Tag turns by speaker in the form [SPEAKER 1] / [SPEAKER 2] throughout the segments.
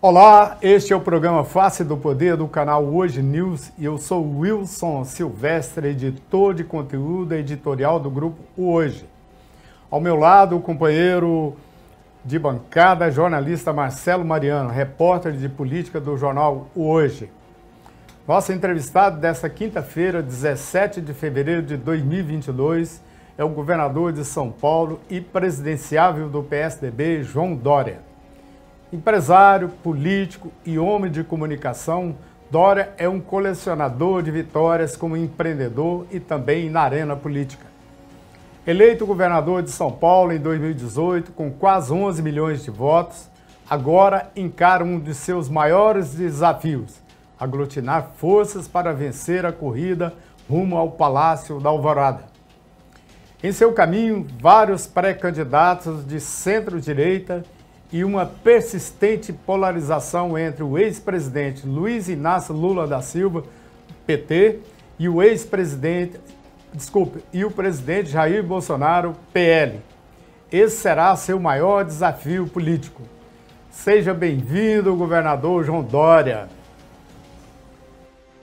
[SPEAKER 1] Olá, este é o programa Face do Poder do canal Hoje News e eu sou Wilson Silvestre, editor de conteúdo editorial do grupo Hoje. Ao meu lado, o companheiro de bancada, jornalista Marcelo Mariano, repórter de política do jornal Hoje. Nosso entrevistado desta quinta-feira, 17 de fevereiro de 2022, é o governador de São Paulo e presidenciável do PSDB, João Dória. Empresário, político e homem de comunicação, Dória é um colecionador de vitórias como empreendedor e também na arena política. Eleito governador de São Paulo em 2018 com quase 11 milhões de votos, agora encara um de seus maiores desafios, aglutinar forças para vencer a corrida rumo ao Palácio da Alvorada. Em seu caminho, vários pré-candidatos de centro-direita e uma persistente polarização entre o ex-presidente Luiz Inácio Lula da Silva, PT, e o presidente Jair Bolsonaro, PL. Esse será seu maior desafio político. Seja bem-vindo, governador João Dória.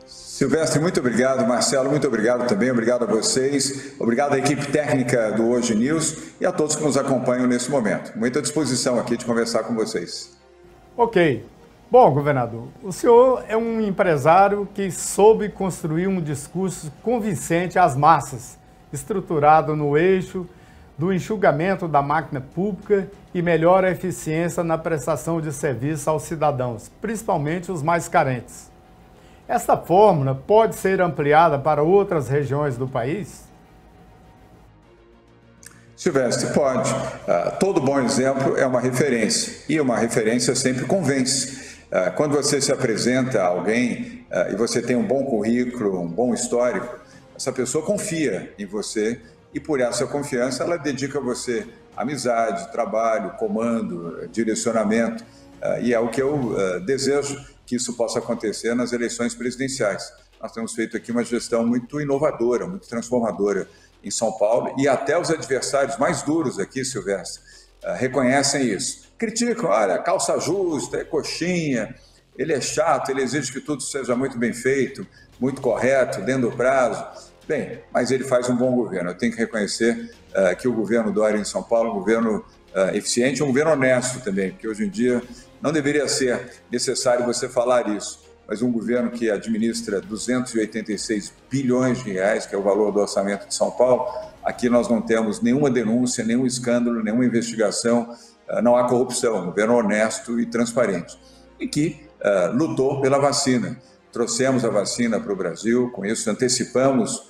[SPEAKER 2] Silvestre, muito obrigado. Marcelo, muito obrigado também. Obrigado a vocês. Obrigado à equipe técnica do Hoje News e a todos que nos acompanham nesse momento. Muita disposição aqui de conversar com vocês.
[SPEAKER 1] Ok. Bom, governador, o senhor é um empresário que soube construir um discurso convincente às massas, estruturado no eixo do enxugamento da máquina pública e melhor eficiência na prestação de serviço aos cidadãos, principalmente os mais carentes. Esta fórmula pode ser ampliada para outras regiões do país?
[SPEAKER 2] Silvestre, pode. Todo bom exemplo é uma referência, e uma referência sempre convence. Quando você se apresenta a alguém e você tem um bom currículo, um bom histórico, essa pessoa confia em você e por essa confiança ela dedica a você amizade, trabalho, comando, direcionamento, e é o que eu desejo que isso possa acontecer nas eleições presidenciais. Nós temos feito aqui uma gestão muito inovadora, muito transformadora em São Paulo e até os adversários mais duros aqui, Silvestre, reconhecem isso. Criticam, olha, calça justa, é coxinha, ele é chato, ele exige que tudo seja muito bem feito, muito correto, dentro do prazo. Bem, mas ele faz um bom governo. Eu tenho que reconhecer que o governo Dória em São Paulo é um governo eficiente, um governo honesto também, porque hoje em dia não deveria ser necessário você falar isso, mas um governo que administra 286 bilhões de reais, que é o valor do orçamento de São Paulo, aqui nós não temos nenhuma denúncia, nenhum escândalo, nenhuma investigação, não há corrupção, um governo honesto e transparente, e que lutou pela vacina. Trouxemos a vacina para o Brasil, com isso antecipamos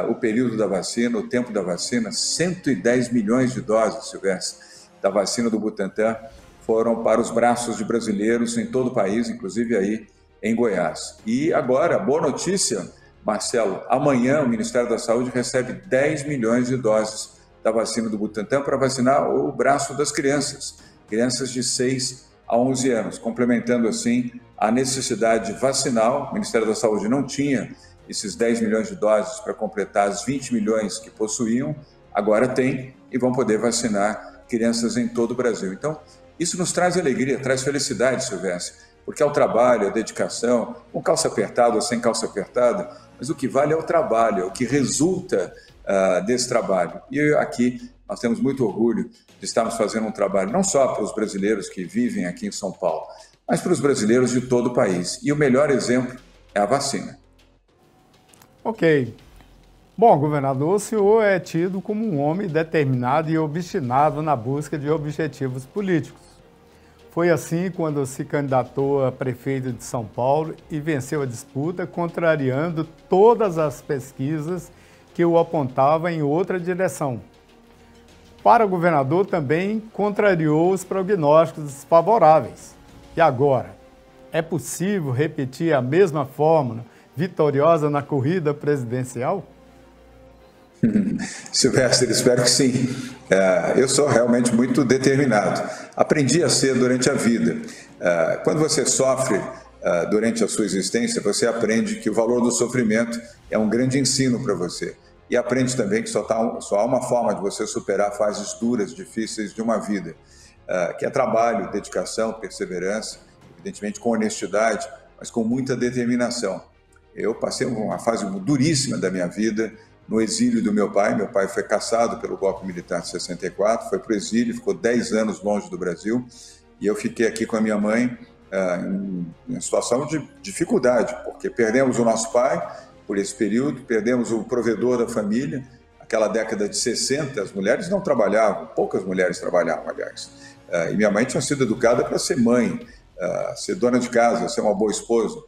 [SPEAKER 2] o período da vacina, o tempo da vacina, 110 milhões de doses, Silvestre, da vacina do Butantan, foram para os braços de brasileiros em todo o país, inclusive aí em Goiás. E agora, boa notícia, Marcelo, amanhã o Ministério da Saúde recebe 10 milhões de doses da vacina do Butantan para vacinar o braço das crianças de 6 a 11 anos, complementando assim a necessidade vacinal. O Ministério da Saúde não tinha esses 10 milhões de doses para completar as 20 milhões que possuíam, agora tem e vão poder vacinar crianças em todo o Brasil. Então, isso nos traz alegria, traz felicidade, Silvestre, porque é o trabalho, a dedicação, com calça apertada ou sem calça apertada, mas o que vale é o trabalho, é o que resulta desse trabalho. E aqui nós temos muito orgulho de estarmos fazendo um trabalho não só para os brasileiros que vivem aqui em São Paulo, mas para os brasileiros de todo o país. E o melhor exemplo é a vacina.
[SPEAKER 1] Ok. Bom, governador, o senhor é tido como um homem determinado e obstinado na busca de objetivos políticos. Foi assim quando se candidatou a prefeito de São Paulo e venceu a disputa, contrariando todas as pesquisas que o apontavam em outra direção. Para o governador também contrariou os prognósticos desfavoráveis. E agora, é possível repetir a mesma fórmula vitoriosa na corrida presidencial?
[SPEAKER 2] Silvestre, espero que sim. Eu sou realmente muito determinado. Aprendi a ser durante a vida. Quando você sofre durante a sua existência, você aprende que o valor do sofrimento é um grande ensino para você. E aprende também que só há uma forma de você superar fases duras, difíceis de uma vida, que é trabalho, dedicação, perseverança. evidentemente com honestidade, mas com muita determinação. Eu passei uma fase duríssima da minha vida no exílio do meu pai. Meu pai foi caçado pelo golpe militar de 64, foi para o exílio, ficou 10 anos longe do Brasil, e eu fiquei aqui com a minha mãe em situação de dificuldade, porque perdemos o nosso pai por esse período, perdemos o provedor da família. Aquela década de 60, as mulheres não trabalhavam, poucas mulheres trabalhavam, aliás. E minha mãe tinha sido educada para ser mãe, ser dona de casa, ser uma boa esposa.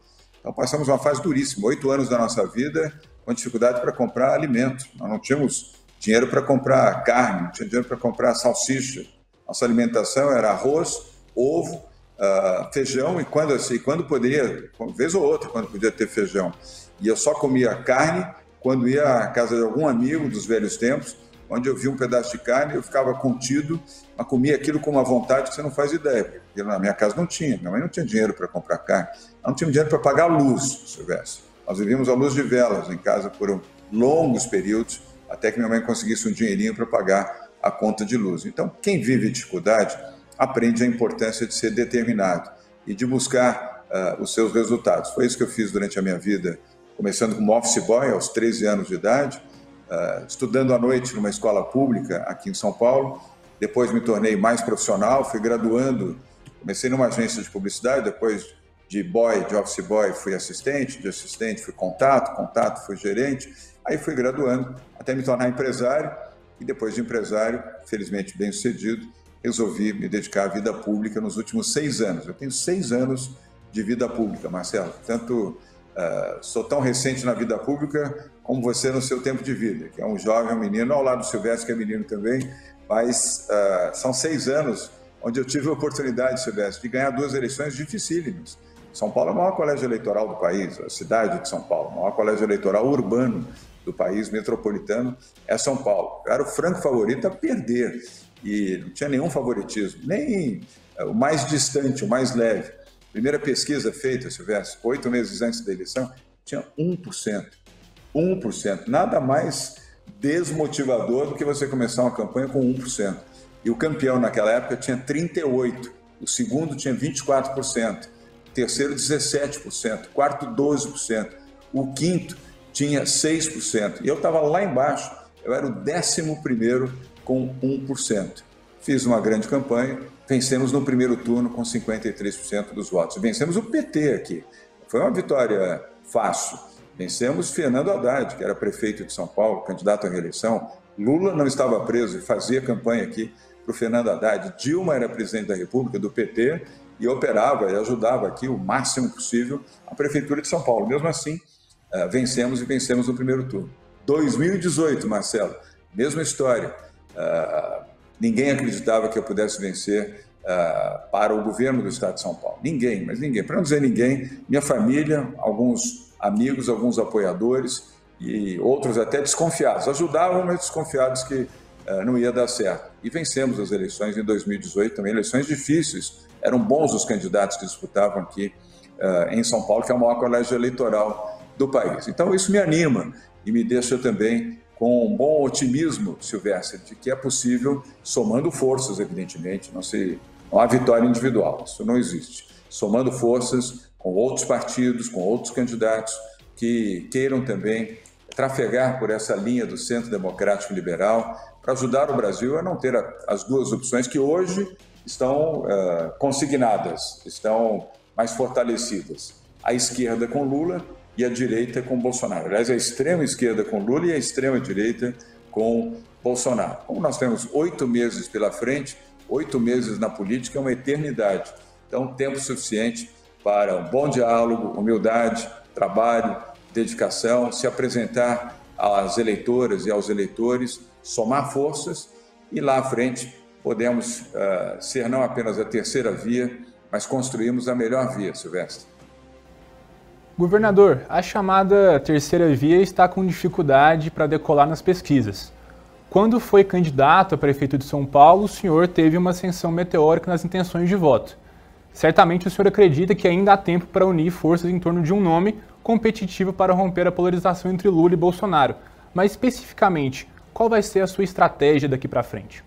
[SPEAKER 2] Então passamos uma fase duríssima, 8 anos da nossa vida com dificuldade para comprar alimento. Nós não tínhamos dinheiro para comprar carne, não tinha dinheiro para comprar salsicha. Nossa alimentação era arroz, ovo, feijão, e quando poderia, uma vez ou outra, quando podia ter feijão. E eu só comia carne quando ia à casa de algum amigo dos velhos tempos, onde eu via um pedaço de carne, eu ficava contido, mas comia aquilo com uma vontade que você não faz ideia, porque na minha casa não tinha, minha mãe não tinha dinheiro para comprar carne, não tinha dinheiro para pagar a luz, Silvestre. Nós vivíamos à luz de velas em casa por longos períodos, até que minha mãe conseguisse um dinheirinho para pagar a conta de luz. Então, quem vive dificuldade aprende a importância de ser determinado e de buscar os seus resultados. Foi isso que eu fiz durante a minha vida, começando como office boy aos 13 anos de idade, estudando à noite numa escola pública aqui em São Paulo. Depois me tornei mais profissional, fui graduando, comecei numa agência de publicidade, depois de office boy fui assistente, de assistente fui contato fui gerente, aí fui graduando até me tornar empresário, e depois de empresário, felizmente bem sucedido, resolvi me dedicar à vida pública nos últimos 6 anos. Eu tenho 6 anos de vida pública, Marcelo, portanto, sou tão recente na vida pública como você no seu tempo de vida, que é um jovem, um menino, ao lado do Silvestre, que é menino também, mas são 6 anos onde eu tive a oportunidade, Silvestre, de ganhar 2 eleições dificílimas. São Paulo é o maior colégio eleitoral do país, a cidade de São Paulo, o maior colégio eleitoral urbano do país, metropolitano, é São Paulo. Eu era o franco favorito a perder, e não tinha nenhum favoritismo, nem o mais distante, o mais leve. Primeira pesquisa feita, Silvestre, 8 meses antes da eleição, tinha 1%. 1%. Nada mais desmotivador do que você começar uma campanha com 1%. E o campeão naquela época tinha 38%, o segundo tinha 24%, o terceiro 17%, o quarto 12%, o quinto tinha 6%. E eu estava lá embaixo, eu era o 11º com 1%. Fiz uma grande campanha, vencemos no primeiro turno com 53% dos votos. Vencemos o PT aqui. Foi uma vitória fácil. Vencemos Fernando Haddad, que era prefeito de São Paulo, candidato à reeleição. Lula não estava preso e fazia campanha aqui para o Fernando Haddad. Dilma era presidente da República, do PT, e operava e ajudava aqui o máximo possível a Prefeitura de São Paulo. Mesmo assim, vencemos e vencemos no primeiro turno. 2018, Marcelo, mesma história. Ninguém acreditava que eu pudesse vencer para o governo do Estado de São Paulo. Ninguém, mas ninguém. Para não dizer ninguém, minha família, alguns amigos, alguns apoiadores e outros até desconfiados. Ajudavam, mas desconfiados que não ia dar certo. E vencemos as eleições em 2018, também eleições difíceis. Eram bons os candidatos que disputavam aqui em São Paulo, que é o maior colégio eleitoral do país. Então isso me anima e me deixa também com um bom otimismo, Silvestre, de que é possível, somando forças, evidentemente, não há vitória individual, isso não existe. Somando forças com outros partidos, com outros candidatos que queiram também trafegar por essa linha do centro democrático liberal para ajudar o Brasil a não ter as 2 opções que hoje estão consignadas, estão mais fortalecidas. A esquerda com Lula e a direita com Bolsonaro. Aliás, a extrema esquerda com Lula e a extrema direita com Bolsonaro. Como nós temos 8 meses pela frente, 8 meses na política é uma eternidade. Então, tempo suficiente para um bom diálogo, humildade, trabalho, dedicação, se apresentar às eleitoras e aos eleitores, somar forças e lá à frente podemos ser não apenas a terceira via, mas construirmos a melhor via, Silvestre.
[SPEAKER 3] Governador, a chamada terceira via está com dificuldade para decolar nas pesquisas. Quando foi candidato a prefeito de São Paulo, o senhor teve uma ascensão meteórica nas intenções de voto. Certamente o senhor acredita que ainda há tempo para unir forças em torno de um nome competitivo para romper a polarização entre Lula e Bolsonaro. Mas especificamente, qual vai ser a sua estratégia daqui para frente?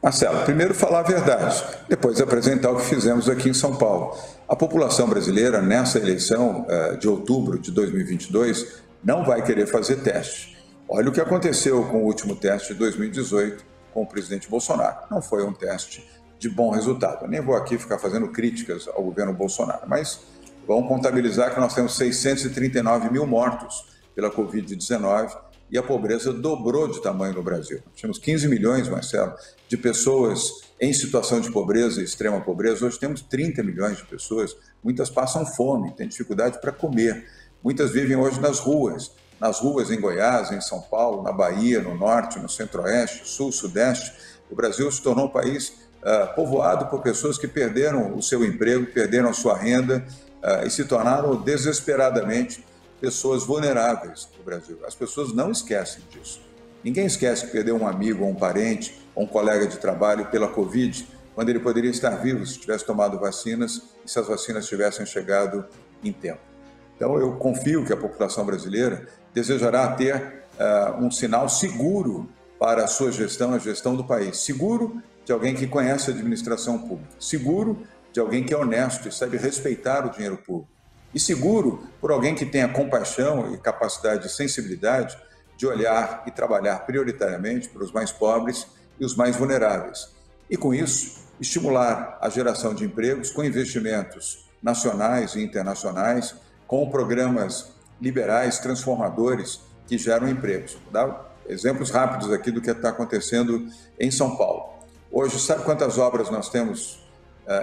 [SPEAKER 2] Marcelo, primeiro falar a verdade, depois apresentar o que fizemos aqui em São Paulo. A população brasileira, nessa eleição de outubro de 2022, não vai querer fazer teste. Olha o que aconteceu com o último teste de 2018 com o presidente Bolsonaro. Não foi um teste de bom resultado. Eu nem vou aqui ficar fazendo críticas ao governo Bolsonaro, mas vamos contabilizar que nós temos 639 mil mortos pela Covid-19 e a pobreza dobrou de tamanho no Brasil. Nós tínhamos 15 milhões, Marcelo, de pessoas em situação de pobreza e extrema pobreza. Hoje temos 30 milhões de pessoas. Muitas passam fome, têm dificuldade para comer. Muitas vivem hoje nas ruas em Goiás, em São Paulo, na Bahia, no Norte, no Centro-Oeste, Sul, Sudeste. O Brasil se tornou um país povoado por pessoas que perderam o seu emprego, perderam a sua renda e se tornaram desesperadamente pessoas vulneráveis no Brasil. As pessoas não esquecem disso. Ninguém esquece que perdeu um amigo, ou um parente, ou um colega de trabalho pela Covid, quando ele poderia estar vivo se tivesse tomado vacinas e se as vacinas tivessem chegado em tempo. Então, eu confio que a população brasileira desejará ter um sinal seguro para a sua gestão, a gestão do país. Seguro de alguém que conhece a administração pública. Seguro de alguém que é honesto e sabe respeitar o dinheiro público. E seguro por alguém que tenha compaixão e capacidade de sensibilidade de olhar e trabalhar prioritariamente para os mais pobres e os mais vulneráveis. E com isso, estimular a geração de empregos com investimentos nacionais e internacionais, com programas liberais, transformadores, que geram empregos. Vou dar exemplos rápidos aqui do que está acontecendo em São Paulo. Hoje, sabe quantas obras nós temos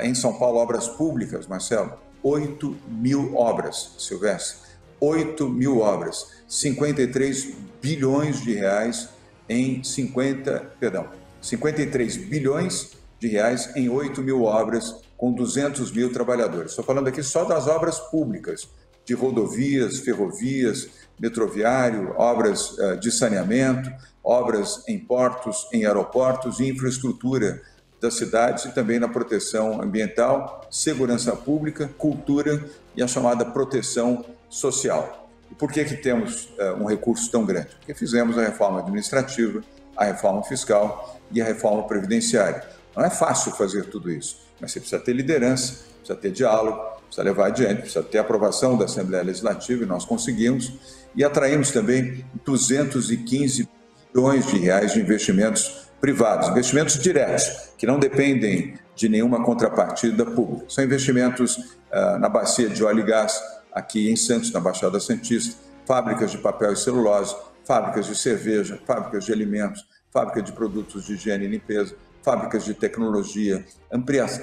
[SPEAKER 2] em São Paulo, obras públicas, Marcelo? 8 mil obras, Silvestre. 8 mil obras. 53 bilhões de reais em 53 bilhões de reais em 8 mil obras com 200 mil trabalhadores. Estou falando aqui só das obras públicas, de rodovias, ferrovias, metroviário, obras de saneamento, obras em portos, em aeroportos e infraestrutura das cidades e também na proteção ambiental, segurança pública, cultura e a chamada proteção social. E por que temos um recurso tão grande? Porque fizemos a reforma administrativa, a reforma fiscal e a reforma previdenciária. Não é fácil fazer tudo isso, mas você precisa ter liderança, precisa ter diálogo, precisa levar adiante, precisa ter aprovação da Assembleia Legislativa, e nós conseguimos, e atraímos também 215 bilhões de reais de investimentos privados, investimentos diretos, que não dependem de nenhuma contrapartida pública. São investimentos na bacia de óleo e gás, aqui em Santos, na Baixada Santista, fábricas de papel e celulose, fábricas de cerveja, fábricas de alimentos, fábricas de produtos de higiene e limpeza, fábricas de tecnologia,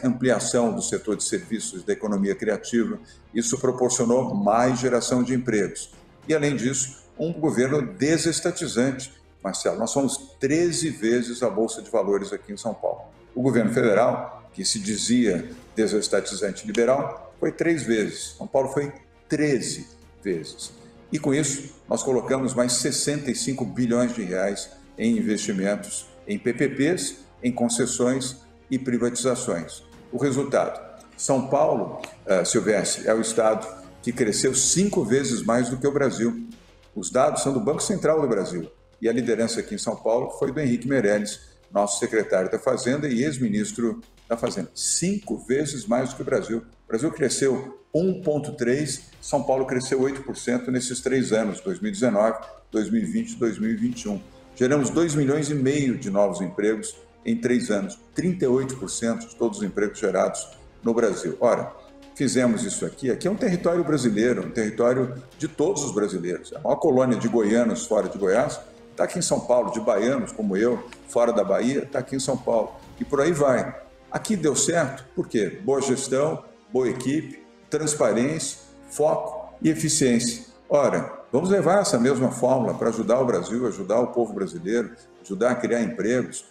[SPEAKER 2] ampliação do setor de serviços da economia criativa. Isso proporcionou mais geração de empregos. E, além disso, um governo desestatizante. Marcelo, nós somos 13 vezes a Bolsa de Valores aqui em São Paulo. O governo federal, que se dizia desestatizante liberal, foi 3 vezes. São Paulo foi 13 vezes. E com isso, nós colocamos mais 65 bilhões de reais em investimentos em PPPs, em concessões e privatizações. O resultado, São Paulo, Silvestre, é o estado que cresceu 5 vezes mais do que o Brasil. Os dados são do Banco Central do Brasil. E a liderança aqui em São Paulo foi do Henrique Meirelles, nosso secretário da Fazenda e ex-ministro da Fazenda. 5 vezes mais do que o Brasil. O Brasil cresceu 1,3%, São Paulo cresceu 8% nesses 3 anos, 2019, 2020 e 2021. Geramos 2,5 milhões de novos empregos em 3 anos, 38% de todos os empregos gerados no Brasil. Ora, fizemos isso aqui. Aqui é um território brasileiro, um território de todos os brasileiros. A maior colônia de goianos fora de Goiás está aqui em São Paulo, de baianos como eu, fora da Bahia, está aqui em São Paulo. E por aí vai. Aqui deu certo, por quê? Boa gestão, boa equipe, transparência, foco e eficiência. Ora, vamos levar essa mesma fórmula para ajudar o Brasil, ajudar o povo brasileiro, ajudar a criar empregos,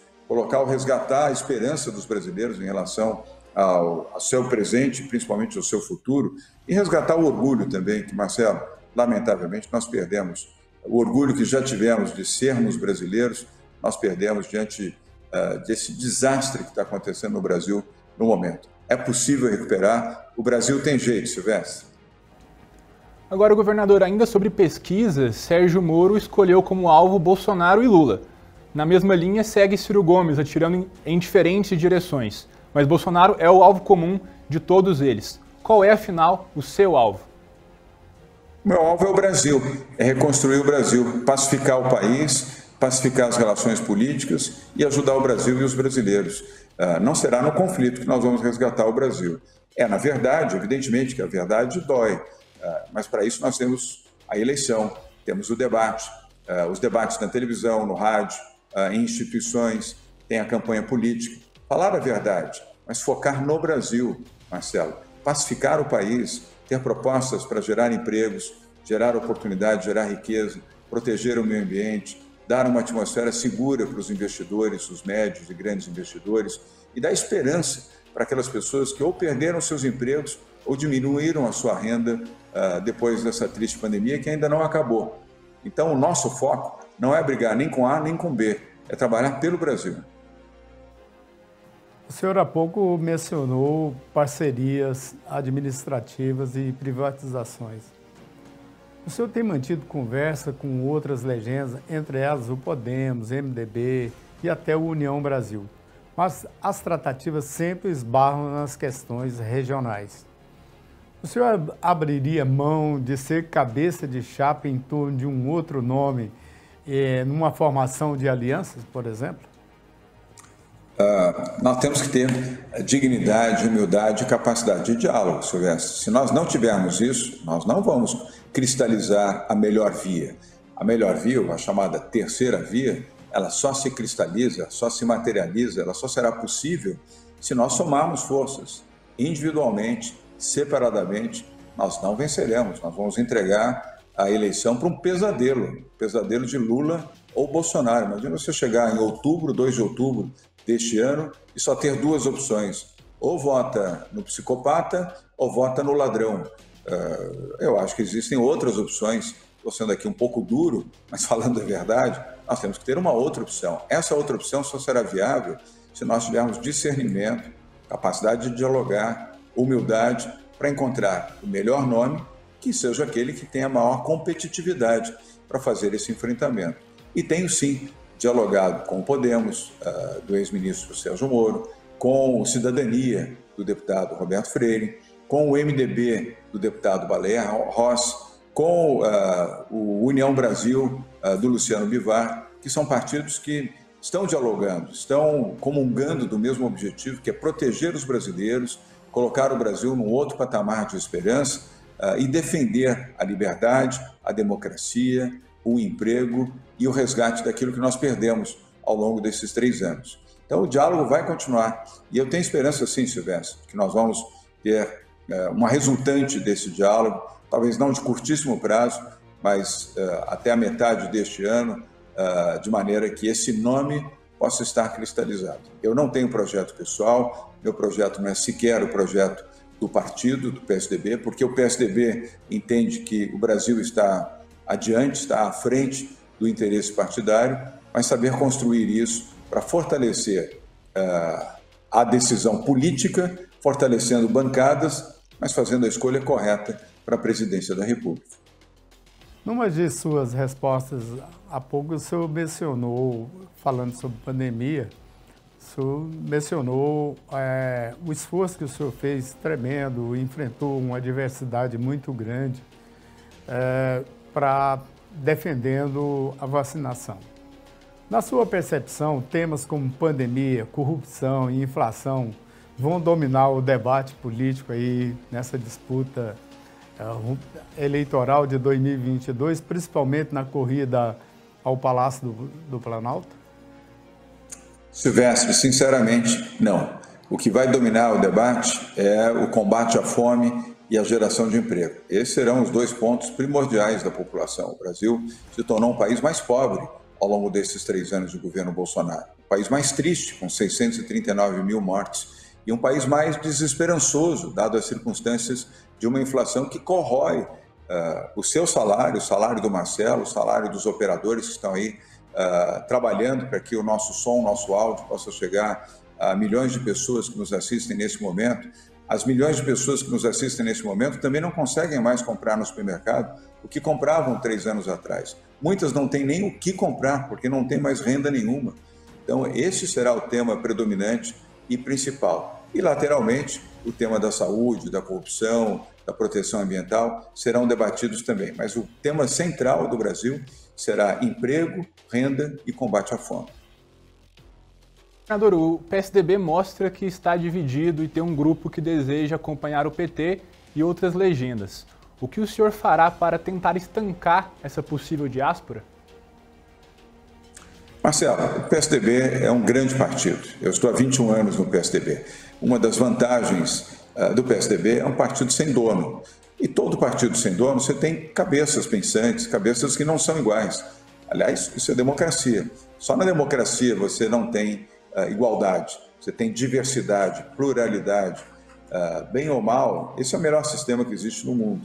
[SPEAKER 2] resgatar a esperança dos brasileiros em relação ao seu presente, principalmente ao seu futuro, e resgatar o orgulho também, que, Marcelo, lamentavelmente, nós perdemos. O orgulho que já tivemos de sermos brasileiros, nós perdemos diante desse desastre que está acontecendo no Brasil no momento. É possível recuperar, o Brasil tem jeito, Silvestre.
[SPEAKER 3] Agora, governador, ainda sobre pesquisas, Sérgio Moro escolheu como alvo Bolsonaro e Lula. Na mesma linha segue Ciro Gomes, atirando em diferentes direções. Mas Bolsonaro é o alvo comum de todos eles. Qual é, afinal, o seu alvo?
[SPEAKER 2] Meu alvo é o Brasil, é reconstruir o Brasil, pacificar o país, pacificar as relações políticas e ajudar o Brasil e os brasileiros. Não será no conflito que nós vamos resgatar o Brasil. Na verdade, evidentemente que a verdade dói, mas para isso nós temos a eleição, temos o debate, os debates na televisão, no rádio, em instituições, tem a campanha política. Falar a verdade, mas focar no Brasil, Marcelo, pacificar o país, ter propostas para gerar empregos, gerar oportunidade, gerar riqueza, proteger o meio ambiente, dar uma atmosfera segura para os investidores, os médios e grandes investidores, e dar esperança para aquelas pessoas que ou perderam seus empregos ou diminuíram a sua renda depois dessa triste pandemia que ainda não acabou. Então, o nosso foco não é brigar nem com A nem com B, é trabalhar pelo Brasil.
[SPEAKER 1] O senhor há pouco mencionou parcerias administrativas e privatizações. O senhor tem mantido conversa com outras legendas, entre elas o Podemos, MDB e até o União Brasil. Mas as tratativas sempre esbarram nas questões regionais. O senhor abriria mão de ser cabeça de chapa em torno de um outro nome, numa formação de alianças, por exemplo?
[SPEAKER 2] Nós temos que ter dignidade, humildade e capacidade de diálogo, Silvestre. Se nós não tivermos isso, nós não vamos cristalizar a melhor via. A melhor via, a chamada terceira via, ela só se cristaliza, só se materializa, ela só será possível se nós somarmos forças. Individualmente, separadamente, nós não venceremos. Nós vamos entregar a eleição para um pesadelo de Lula ou Bolsonaro. Imagina você chegar em outubro, 2 de outubro deste ano, e só ter duas opções. Ou vota no psicopata ou vota no ladrão. Eu acho que existem outras opções. Estou sendo aqui um pouco duro, mas falando a verdade, nós temos que ter uma outra opção. Essa outra opção só será viável se nós tivermos discernimento, capacidade de dialogar, humildade, para encontrar o melhor nome, que seja aquele que tenha maior competitividade para fazer esse enfrentamento. E tenho sim dialogado com o Podemos, do ex-ministro Sérgio Moro, com o Cidadania, do deputado Roberto Freire, com o MDB, do deputado Baleia Rossi, com o União Brasil, do Luciano Bivar, que são partidos que estão dialogando, estão comungando do mesmo objetivo, que é proteger os brasileiros, colocar o Brasil num outro patamar de esperança e defender a liberdade, a democracia, o emprego e o resgate daquilo que nós perdemos ao longo desses 3 anos. Então, o diálogo vai continuar. E eu tenho esperança, sim, Silvestre, que nós vamos ter uma resultante desse diálogo, talvez não de curtíssimo prazo, mas até a metade deste ano, de maneira que esse nome possa estar cristalizado. Eu não tenho projeto pessoal, meu projeto não é sequer o projeto do partido, do PSDB, porque o PSDB entende que o Brasil está adiante, está à frente do interesse partidário, mas saber construir isso para fortalecer a decisão política, fortalecendo bancadas, mas fazendo a escolha correta para a presidência da República.
[SPEAKER 1] Numa de suas respostas, há pouco o senhor mencionou, falando sobre pandemia, o senhor mencionou o esforço que o senhor fez tremendo, enfrentou uma adversidade muito grande para defendendo a vacinação. Na sua percepção, temas como pandemia, corrupção e inflação vão dominar o debate político aí nessa disputa eleitoral de 2022, principalmente na corrida ao Palácio do Planalto?
[SPEAKER 2] Silvestre, sinceramente, não. O que vai dominar o debate é o combate à fome e a geração de emprego. Esses serão os 2 pontos primordiais da população. O Brasil se tornou um país mais pobre ao longo desses 3 anos de governo Bolsonaro. Um país mais triste, com 639 mil mortes, e um país mais desesperançoso, dado as circunstâncias de uma inflação que corrói o seu salário, o salário do Marcelo, o salário dos operadores que estão aí trabalhando para que o nosso som, o nosso áudio possa chegar a milhões de pessoas que nos assistem nesse momento. As milhões de pessoas que nos assistem nesse momento também não conseguem mais comprar no supermercado o que compravam 3 anos atrás. Muitas não têm nem o que comprar, porque não tem mais renda nenhuma. Então, esse será o tema predominante e principal. E, lateralmente, o tema da saúde, da corrupção, da proteção ambiental serão debatidos também. Mas o tema central do Brasil será emprego, renda e combate à fome.
[SPEAKER 3] Senador, o PSDB mostra que está dividido e tem um grupo que deseja acompanhar o PT e outras legendas. O que o senhor fará para tentar estancar essa possível diáspora?
[SPEAKER 2] Marcelo, o PSDB é um grande partido. Eu estou há 21 anos no PSDB. Uma das vantagens do PSDB é um partido sem dono. E todo partido sem dono, você tem cabeças pensantes, cabeças que não são iguais. Aliás, isso é democracia. Só na democracia você não tem igualdade, você tem diversidade, pluralidade. Bem ou mal, esse é o melhor sistema que existe no mundo.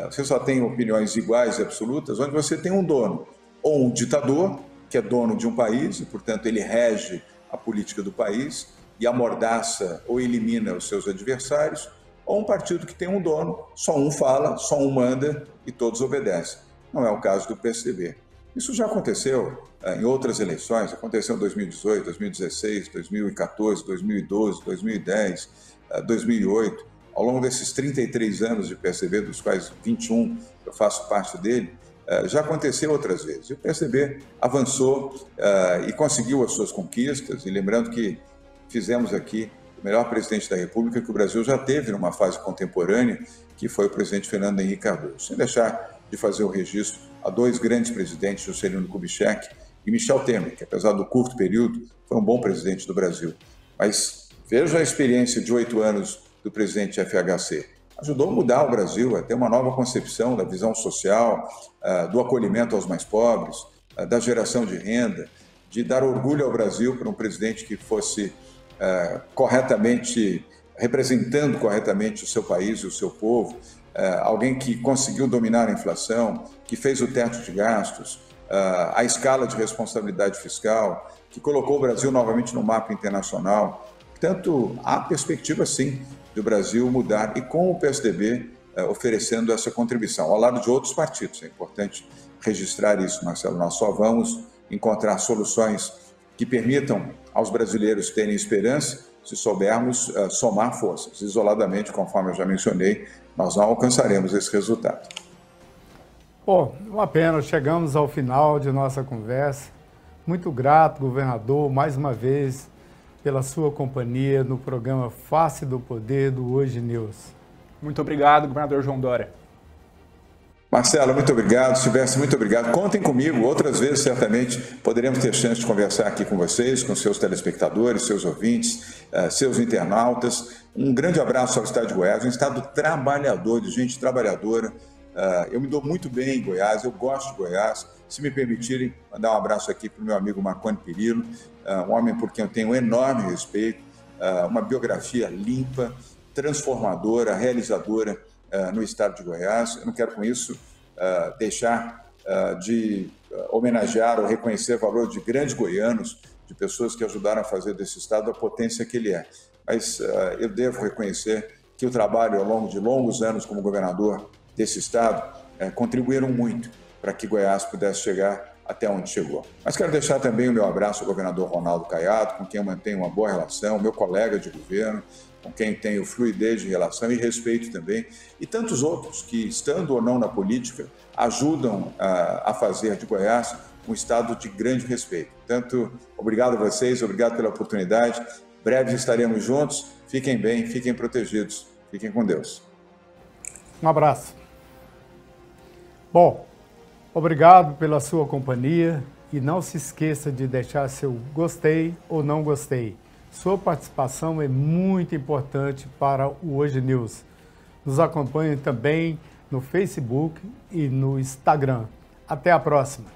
[SPEAKER 2] Você só tem opiniões iguais e absolutas, onde você tem um dono, ou um ditador, que é dono de um país, e, portanto, ele rege a política do país e amordaça ou elimina os seus adversários, ou um partido que tem um dono, só um fala, só um manda e todos obedecem. Não é o caso do PSDB. Isso já aconteceu em outras eleições, aconteceu em 2018, 2016, 2014, 2012, 2010, 2008. Ao longo desses 33 anos de PSDB, dos quais 21 eu faço parte dele, já aconteceu outras vezes. E o PSDB avançou e conseguiu as suas conquistas, e lembrando que fizemos aqui o melhor presidente da República que o Brasil já teve numa fase contemporânea, que foi o presidente Fernando Henrique Cardoso. Sem deixar de fazer o registro a 2 grandes presidentes, Juscelino Kubitschek e Michel Temer, que apesar do curto período, foi um bom presidente do Brasil. Mas veja a experiência de 8 anos do presidente FHC. Ajudou a mudar o Brasil, a ter uma nova concepção da visão social, do acolhimento aos mais pobres, da geração de renda, de dar orgulho ao Brasil para um presidente que fosse representando corretamente o seu país e o seu povo, alguém que conseguiu dominar a inflação, que fez o teto de gastos, a escala de responsabilidade fiscal, que colocou o Brasil novamente no mapa internacional. Portanto, há perspectiva, sim, do Brasil mudar e com o PSDB oferecendo essa contribuição, ao lado de outros partidos. É importante registrar isso, Marcelo. Nós só vamos encontrar soluções que permitam aos brasileiros terem esperança se soubermos somar forças. Isoladamente, conforme eu já mencionei, nós não alcançaremos esse resultado.
[SPEAKER 1] Bom, uma pena, chegamos ao final de nossa conversa. Muito grato, governador, mais uma vez, pela sua companhia no programa Face do Poder do Hoje News.
[SPEAKER 3] Muito obrigado, governador João Dória.
[SPEAKER 2] Marcelo, muito obrigado. Silvestre, muito obrigado. Contem comigo. Outras vezes, certamente, poderemos ter chance de conversar aqui com vocês, com seus telespectadores, seus ouvintes, seus internautas. Um grande abraço ao estado de Goiás, um estado trabalhador, de gente trabalhadora. Eu me dou muito bem em Goiás, eu gosto de Goiás. Se me permitirem, mandar um abraço aqui para o meu amigo Marconi Perillo, um homem por quem eu tenho um enorme respeito, uma biografia limpa, transformadora, realizadora no estado de Goiás. Eu não quero com isso deixar de homenagear ou reconhecer o valor de grandes goianos, de pessoas que ajudaram a fazer desse estado a potência que ele é. Mas eu devo reconhecer que o trabalho ao longo de longos anos como governador desse estado contribuíram muito para que Goiás pudesse chegar até onde chegou. Mas quero deixar também o meu abraço ao governador Ronaldo Caiado, com quem eu mantenho uma boa relação, meu colega de governo, com quem tenho fluidez de relação e respeito também, e tantos outros que, estando ou não na política, ajudam a fazer de Goiás um estado de grande respeito. Portanto, obrigado a vocês, obrigado pela oportunidade. Breve estaremos juntos. Fiquem bem, fiquem protegidos. Fiquem com Deus.
[SPEAKER 1] Um abraço. Bom, obrigado pela sua companhia e não se esqueça de deixar seu gostei ou não gostei. Sua participação é muito importante para o Hoje News. Nos acompanhe também no Facebook e no Instagram. Até a próxima.